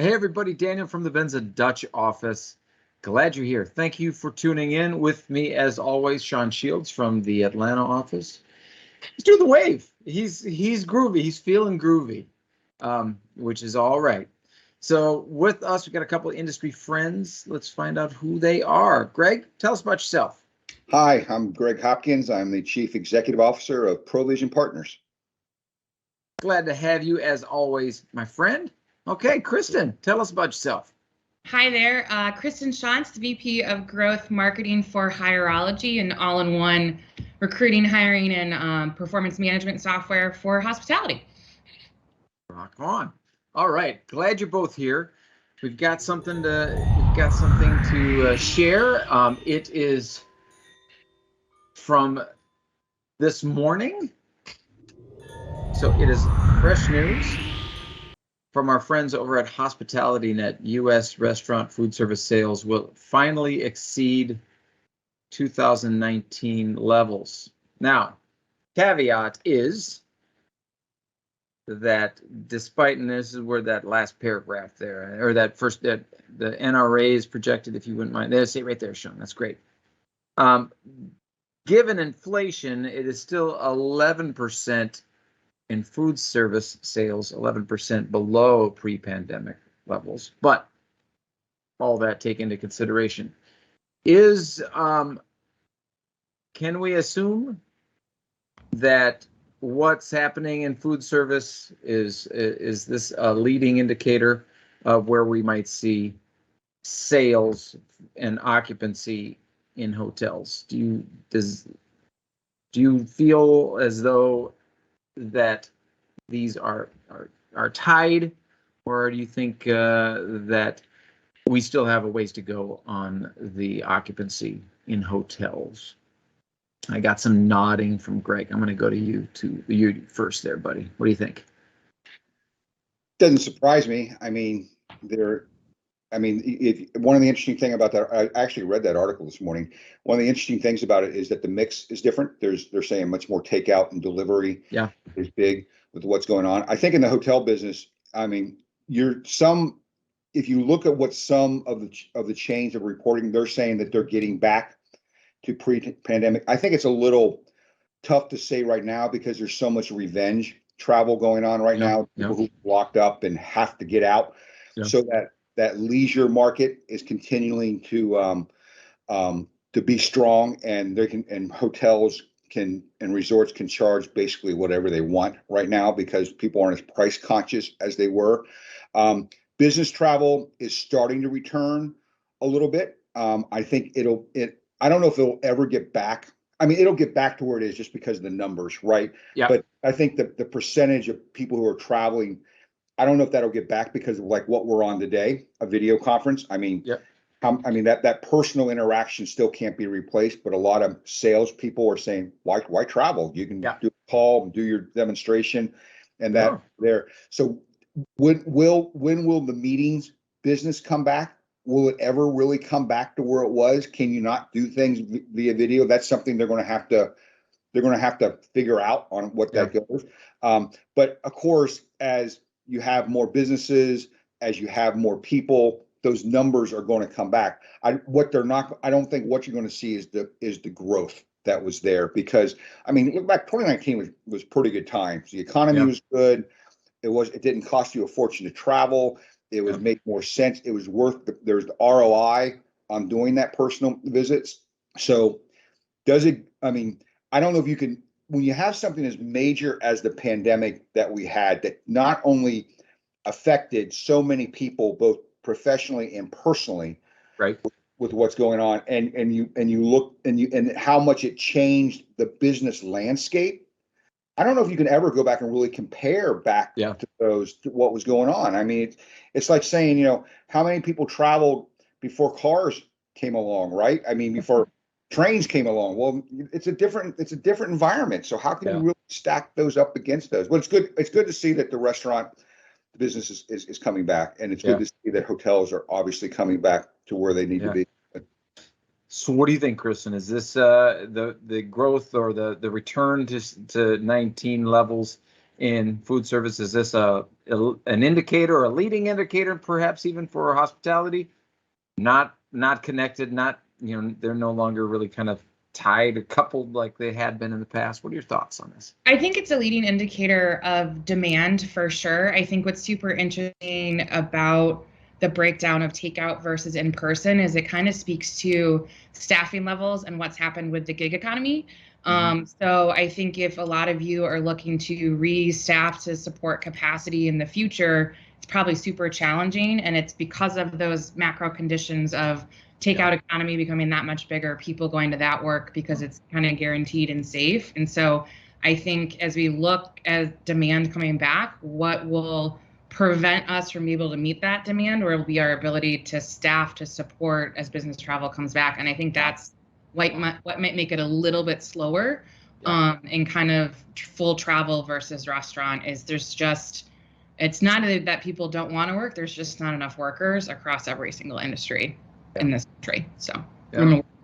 Hey everybody, Daniel from the Venza Dutch office. Glad you're here. Thank you for tuning in. With me, as always, Sean Shields from the Atlanta office. He's doing the wave. He's groovy. He's feeling groovy, which is all right. So with us, we've got a couple of industry friends. Let's find out who they are. Gregg, tell us about yourself. Hi, I'm Gregg Hopkins. I'm the Chief Executive Officer of Provision Partners. Glad to have you, as always, my friend. Okay, Kristin, tell us about yourself. Hi there, Kristin Tschantz, VP of Growth Marketing for Hireology, an all-in-one recruiting, hiring, and performance management software for hospitality. Rock on. All right, glad you're both here. We've got something to share. It is from this morning, so it is fresh news from our friends over at Hospitality Net. U.S. restaurant food service sales will finally exceed 2019 levels. Now, caveat is that despite, and this is where that last paragraph there, or that first, that the NRA is projected, if you wouldn't mind, there's it right there, Sean, that's great. Given inflation, it is still 11% in food service sales, 11% below pre-pandemic levels. But all that taken into consideration, is can we assume that what's happening in food service is this a leading indicator of where we might see sales and occupancy in hotels? Do you feel as though that these are tied, or do you think that we still have a ways to go on the occupancy in hotels? I got some nodding from Gregg. I'm going to go to you first there, buddy. What do you think? Doesn't surprise me. I mean, one of the interesting thing about that, I actually read that article this morning. One of the interesting things about it is that the mix is different. They're saying much more takeout and delivery. Yeah, is big with what's going on. I think in the hotel business, I mean, if you look at what some of the chains are reporting, they're saying that they're getting back to pre-pandemic. I think it's a little tough to say right now because there's so much revenge travel going on right now. People who are locked up and have to get out, so that leisure market is continuing to be strong, and hotels and resorts can charge basically whatever they want right now because people aren't as price conscious as they were. Business travel is starting to return a little bit. I think I don't know if it'll ever get back. I mean, it'll get back to where it is just because of the numbers, right? Yeah. But I think the percentage of people who are traveling, I don't know if that'll get back because of like what we're on today, a video conference. I mean, that personal interaction still can't be replaced, but a lot of salespeople are saying, why travel? You can do a call, do your demonstration, and that there. So when will the meetings business come back? Will it ever really come back to where it was? Can you not do things via video? That's something they're going to have to figure out on what that goes. But of course, as you have more businesses, as you have more people, those numbers are going to come back. I don't think what you're going to see is the growth that was there, because I mean, look back, 2019 was pretty good times. The economy was good. It didn't cost you a fortune to travel. It was made more sense. It was there's the ROI on doing that personal visits. So I mean, I don't know if you can, when you have something as major as the pandemic that we had, that not only affected so many people, both professionally and personally, right, with what's going on, and you look and how much it changed the business landscape. I don't know if you can ever go back and really compare back to what was going on. I mean, it's like saying, how many people traveled before cars came along, right? I mean, before trains came along. Well, it's a different environment. So how can you really stack those up against those? Well, it's good to see that the restaurant business is coming back, and it's good to see that hotels are obviously coming back to where they need to be. So what do you think, Kristin? Is this the growth or the return to 19 levels? in food service? Is this an indicator or a leading indicator, perhaps even for hospitality? Not connected, not, they're no longer really kind of tied or coupled like they had been in the past. What are your thoughts on this? I think it's a leading indicator of demand for sure. I think what's super interesting about the breakdown of takeout versus in person is it kind of speaks to staffing levels and what's happened with the gig economy. So I think if a lot of you are looking to re-staff to support capacity in the future, it's probably super challenging. And it's because of those macro conditions of takeout economy becoming that much bigger, people going to that work because it's kind of guaranteed and safe. And so I think as we look at demand coming back, what will prevent us from being able to meet that demand will be our ability to staff to support as business travel comes back. And I think that's what might make it a little bit slower in kind of full travel versus restaurant is it's not that people don't want to work, there's just not enough workers across every single industry in this country. So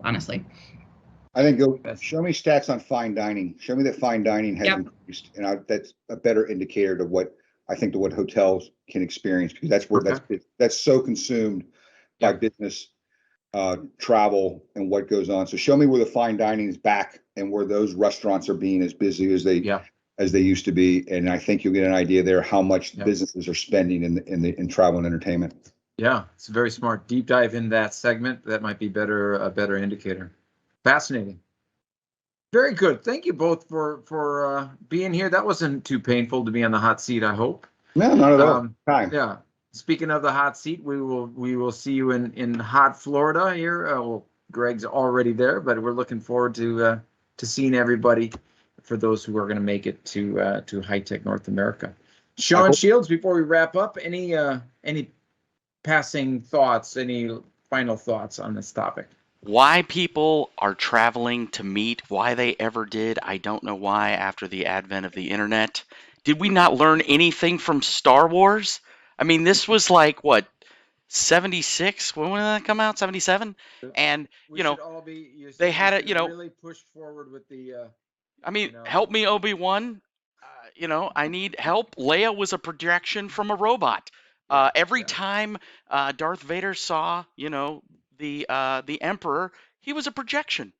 honestly. I think show me stats on fine dining. Show me that fine dining has increased, and that's a better indicator to what I think to what hotels can experience, because that's where that's so consumed by business travel and what goes on. So show me where the fine dining is back and where those restaurants are being as busy as they used to be, and I think you'll get an idea there how much businesses are spending in travel and entertainment. Yeah, it's a very smart deep dive in that segment. That might be a better indicator. Fascinating. Very good. Thank you both for being here. That wasn't too painful to be on the hot seat, I hope. No, not at all. Yeah. Speaking of the hot seat, we will see you in hot Florida here. Well, Gregg's already there, but we're looking forward to seeing everybody, for those who are going to make it to High Tech North America. Sean Shields, before we wrap up, any passing thoughts, any final thoughts on this topic? Why people are traveling to meet, why they ever did, I don't know why after the advent of the internet. Did we not learn anything from Star Wars? I mean, this was like, what, 76? When did that come out? 77? And, they had it, really push forward with the... I mean, help me, Obi-Wan. I need help. Leia was a projection from a robot. Every time Darth Vader saw, the Emperor, he was a projection.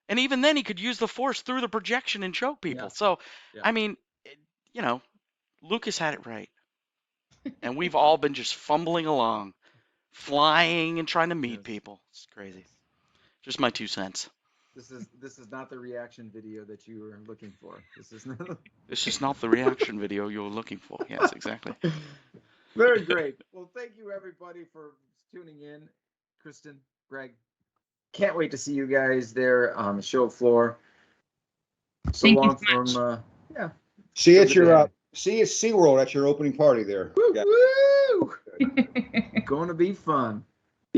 And even then he could use the Force through the projection and choke people. So, I mean, Lucas had it right. And we've all been just fumbling along, flying and trying to meet people. It's crazy. Just my 2 cents. This is not the reaction video that you were looking for. This is not the reaction video you were looking for. Yes, exactly. Very great. Well, thank you everybody for tuning in. Kristin, Gregg, can't wait to see you guys there on the show floor. So thank long you so from much. See you at SeaWorld at your opening party there. Woo, woo! Going to be fun.